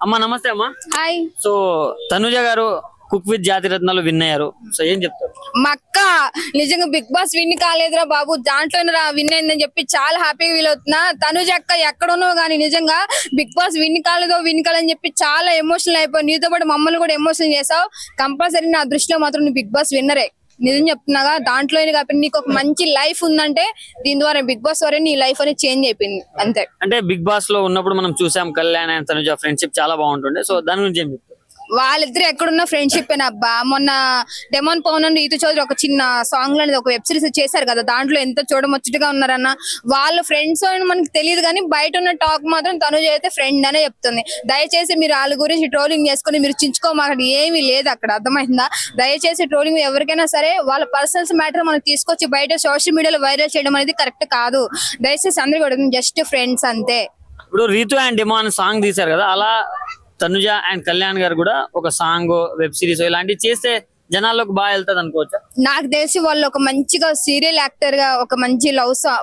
అమ్మా నమస్తే అమ్మా. హాయ్. సో తనుజ గారు కుక్ విత్ జాతిరత్నాలు విన్ అయ్యారు. సో ఏం చెప్తారు? మా అక్క నిజంగా బిగ్ బాస్ విన్ కాలేదురా బాబు, దాంట్లోనే విన్ అయిందని చెప్పి చాలా హ్యాపీగా ఫీల్ అవుతున్నా. తనుజ అక్క ఎక్కడున్నో గానీ నిజంగా బిగ్ బాస్ విన్ కాలేదని చెప్పి చాలా ఎమోషనల్ అయిపోయి నీతో పాటు మమ్మల్ని కూడా ఎమోషనల్ చేసావు. కంపల్సరీ నా దృష్టిలో మాత్రం నువ్వు బిగ్ బాస్ విన్నరే. నిజం చెప్తున్నాగా, దాంట్లో కాబట్టి నీకు ఒక మంచి లైఫ్ ఉందంటే దీని ద్వారా బిగ్ బాస్ ద్వారా నీ లైఫ్ అనేది చేంజ్ అయిపోయింది అంతే. అంటే బిగ్ బాస్ లో ఉన్నప్పుడు మనం చూసాం కళ్యాణ్ అండ్ తనుజ ఫ్రెండ్షిప్ చాలా బాగుంటుండే. సో దాని గురించి ఏం చెప్తారు? వాళ్ళిద్దరు ఎక్కడున్న ఫ్రెండ్షిప్ అబ్బా. మొన్న డెమోన్ పవన్ అండ్ రీతు చౌదరి ఒక చిన్న సాంగ్ అనేది ఒక వెబ్ సిరీస్ చేశారు కదా, దాంట్లో ఎంత చూడముచ్చటగా ఉన్నారన్న. వాళ్ళ ఫ్రెండ్స్ అని మనకి తెలియదు కానీ బయట ఉన్న టాక్ మాత్రం తనుజ అయితే ఫ్రెండ్ అనే చెప్తుంది. దయచేసి మీరు వాళ్ళ గురించి ట్రోలింగ్ చేసుకుని మీరు చించుకోమాకండి, ఏమీ లేదు అక్కడ, అర్థమైందా? దయచేసి ట్రోలింగ్ ఎవరికైనా సరే వాళ్ళ పర్సనల్స్ మ్యాటర్ మనం తీసుకొచ్చి బయట సోషల్ మీడియాలో వైరల్ చేయడం అనేది కరెక్ట్ కాదు. దయచేసి అందరూ కూడా జస్ట్ ఫ్రెండ్స్ అంతే. ఇప్పుడు రీతు అండ్ డెమోన్ సాంగ్ తీశారు కదా, అలా తనుజ అండ్ కళ్యాణ్ గారు కూడా ఒక సాంగ్ వెబ్ సిరీస్ ఇలాంటివి చేస్తే జనాల్లోకి బాగా వెళ్తాది అనుకోవచ్చా? నాకు తెలిసి వాళ్ళు ఒక మంచిగా సీరియల్ యాక్టర్ గా ఒక మంచి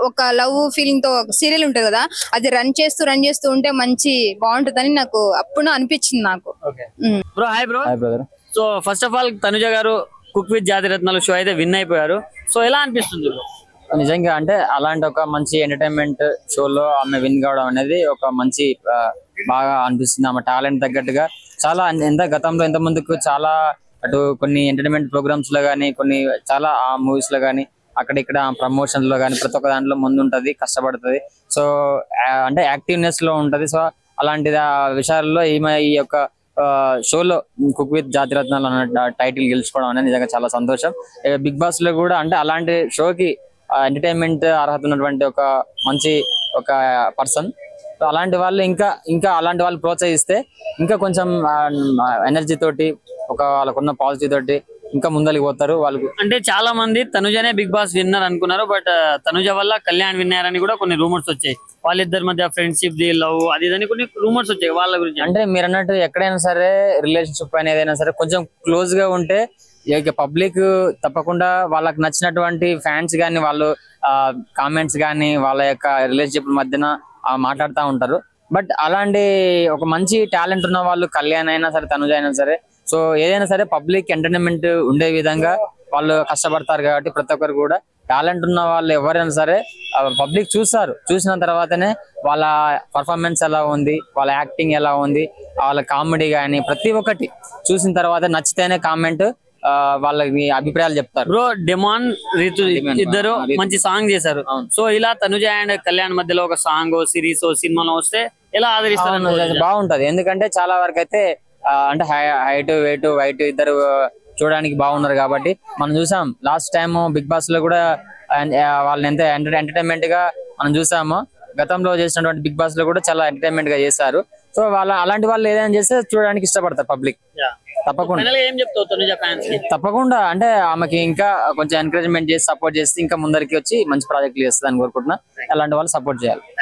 ఒక లవ్ ఫీలింగ్ తో సీరియల్ ఉంటది కదా, అది రన్ చేస్తూ ఉంటే మంచి బాగుంటుందని నాకు అప్పుడు అనిపించింది నాకు. Bro hi bro. So first of all Tanuja గారు కుక్ విత్ జాతిరత్నాలు షో అయితే విన్ అయిపోయారు. సో ఎలా అనిపిస్తుంది? నిజంగా అంటే అలాంటి ఒక మంచి ఎంటర్టైన్మెంట్ షోలో ఆమె విన్ కావడం అనేది ఒక మంచి బాగా అనిపిస్తుంది. ఆమె టాలెంట్ తగ్గట్టుగా చాలా గతంలో ఎంత ముందుకు చాలా అటు కొన్ని ఎంటర్టైన్మెంట్ ప్రోగ్రామ్స్ లో గానీ కొన్ని చాలా మూవీస్ లో గానీ అక్కడ ఇక్కడ ప్రమోషన్ లో గానీ ప్రతి ఒక్క దాంట్లో ముందు ఉంటది, కష్టపడుతుంది. సో అంటే యాక్టివ్నెస్ లో ఉంటది. సో అలాంటి విషయాల్లో ఈమె ఈ యొక్క షోలో కుక్ విత్ జాతిరత్నాలు అన్న టైటిల్ గెలుచుకోవడం అనేది నిజంగా చాలా సంతోషం. బిగ్ బాస్ లో కూడా అంటే అలాంటి షోకి ఎంటర్టైన్మెంట్ అర్హత ఉన్నటువంటి ఒక మంచి ఒక పర్సన్. అలాంటి వాళ్ళు ఇంకా అలాంటి వాళ్ళు ప్రోత్సహిస్తే ఇంకా కొంచెం ఎనర్జీ తోటి వాళ్ళకున్న పాజిటివ్ తోటి ఇంకా ముందరికి పోతారు వాళ్ళు. అంటే చాలా మంది తనుజనే బిగ్ బాస్ విన్నర్ అనుకున్నారు, బట్ తనుజ వల్ల కళ్యాణ్ విన్నర్ అని కూడా కొన్ని రూమర్స్ వచ్చాయి. వాళ్ళిద్దరి మధ్య ఫ్రెండ్షిప్ ది లవ్ అది కొన్ని రూమర్స్ వచ్చాయి వాళ్ళ గురించి. అంటే మీరు అన్నట్టు ఎక్కడైనా సరే రిలేషన్షిప్ అనేది ఏదైనా సరే కొంచెం క్లోజ్ గా ఉంటే ఇక పబ్లిక్ తప్పకుండా వాళ్ళకి నచ్చినటువంటి ఫ్యాన్స్ గానీ వాళ్ళు కామెంట్స్ గానీ వాళ్ళ యొక్క రిలేషన్షిప్ మధ్యన మాట్లాడుతూ ఉంటారు. బట్ అలాంటి ఒక మంచి టాలెంట్ ఉన్న వాళ్ళు కళ్యాణ్ అయినా సరే తనుజ అయినా సరే సో ఏదైనా సరే పబ్లిక్ ఎంటర్టైన్మెంట్ ఉండే విధంగా వాళ్ళు కష్టపడతారు. కాబట్టి ప్రతి ఒక్కరు కూడా టాలెంట్ ఉన్న వాళ్ళు ఎవరైనా సరే పబ్లిక్ చూసిన తర్వాతనే వాళ్ళ పర్ఫార్మెన్స్ ఎలా ఉంది, వాళ్ళ యాక్టింగ్ ఎలా ఉంది, వాళ్ళ కామెడీ కానీ ప్రతి ఒక్కటి చూసిన తర్వాత నచ్చితేనే కామెంట్ వాళ్ళకి అభిప్రాయాలు చెప్తారు. బ్రో డెమాన్ రీతు ఇద్దరు మంచి సాంగ్ చేశారు. సో ఇలా తనుజ అండ్ కళ్యాణ్ మధ్యలో ఒక సాంగ్ సిరీస్ సినిమాలో వస్తే ఎలా ఆదరిస్తారు? బాగుంటది. ఎందుకంటే చాలా వరకు అయితే అంటే హైట్ వెయిట్ వైట్ ఇద్దరు చూడడానికి బాగున్నారు కాబట్టి మనం చూసాం లాస్ట్ టైం బిగ్ బాస్ లో కూడా వాళ్ళని ఎంత ఎంటర్టైన్మెంట్ గా మనం చూసాము. గతంలో చేసినటువంటి బిగ్ బాస్ లో కూడా చాలా ఎంటర్టైన్మెంట్ గా చేశారు. సో అలాంటి వాళ్ళు ఏదైనా చేస్తే చూడడానికి ఇష్టపడతారు పబ్లిక్. తప్పకుండా అంటే ఆమెకి ఇంకా కొంచెం ఎంకరేజ్మెంట్ చేసి సపోర్ట్ చేసి ఇంకా ముందరికి వచ్చి మంచి ప్రాజెక్టులు చేస్తుంది అని కోరుకుంటున్నా. అలాంటి వాళ్ళు సపోర్ట్ చేయాలి.